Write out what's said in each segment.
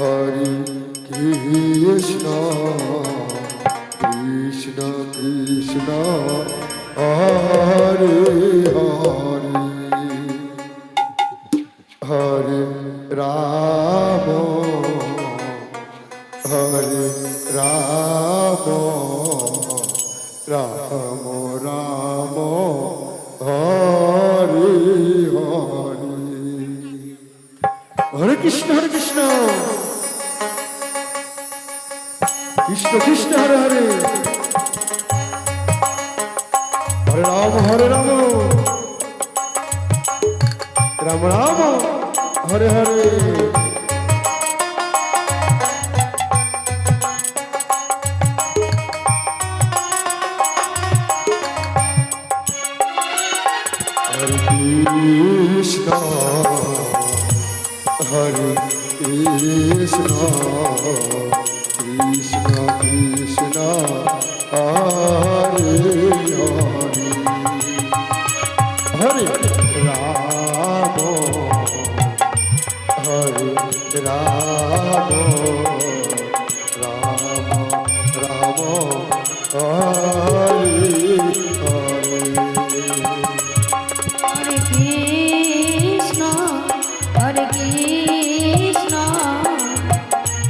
Hare Krishna Krishna Krishna Hare Hare Hare Ram Hare Ram Ram Ram Hare Hare Hare Krishna Krishna Krishna Hare Hare Hare Ram Ram Ram Hare Hare Hare Krishna Hare Krishna Krishna Krishna Hare Hare Hare Ram Hare Ram Ram Ram Hare Hare Hare Krishna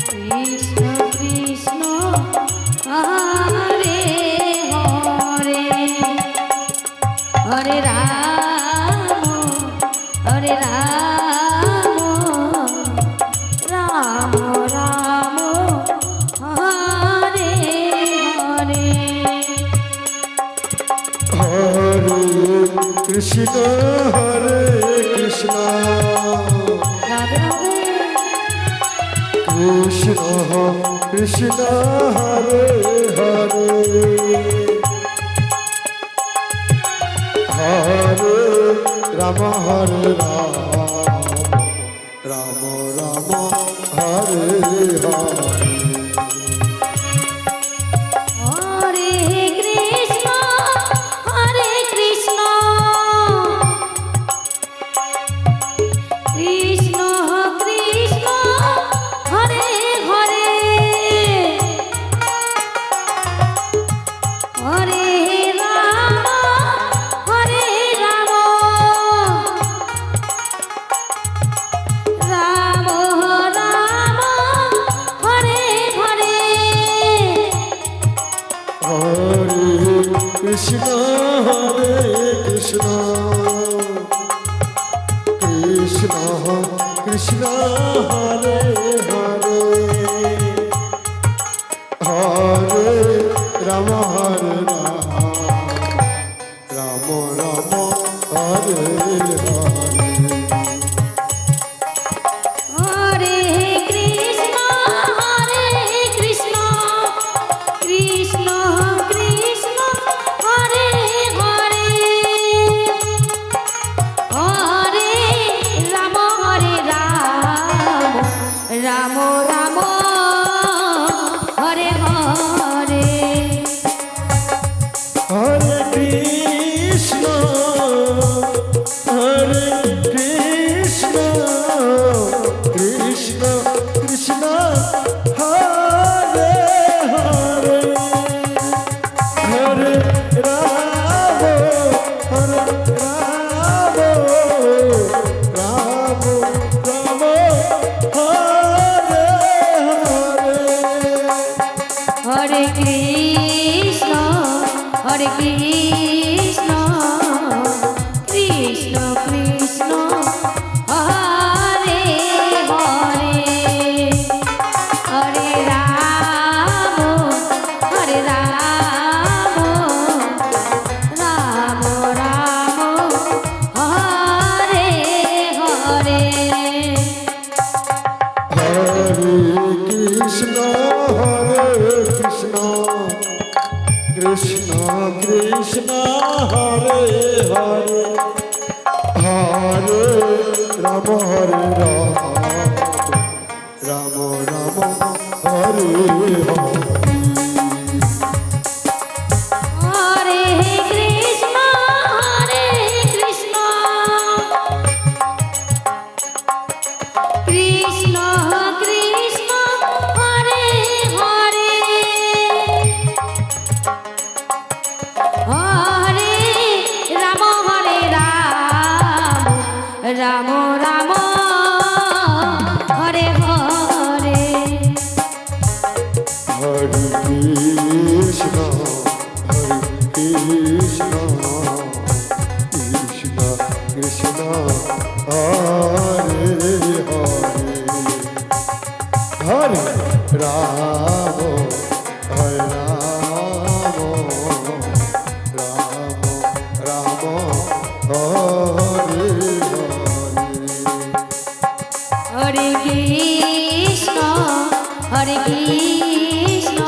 Krishna Krishna Hare Hare Hare Ram Ram Ram Hare Hare Hare Krishna Radhe Radhe Krishna Krishna Hare Hare Hare Ram Hare Ram Ram Ram Hare Hare Hare Krishna Krishna Krishna Hare Hare Hare Ram Ram Ram Hare Hare Hare Krishna Krishna Krishna Krishna Hare Hare Hare Ram Ram Ram Hare Hare Hare Krishna Krishna Krishna Hare Hare Hare Ram Ram Ram Hare Hare Hare Krishna Krishna Krishna Hare Hare Hare Ram Ram Ram Hare Hare Hare Krishna Krishna Krishna Hare Hare Hare Ram Ram Hare Hare Hare Krishna Krishna Krishna Hare Hare Hare Ram Ram Ram Hare Hare Hare Krishna Krishna Krishna Hare Ram Hare Ram Ram Hare Hare Hare Krishna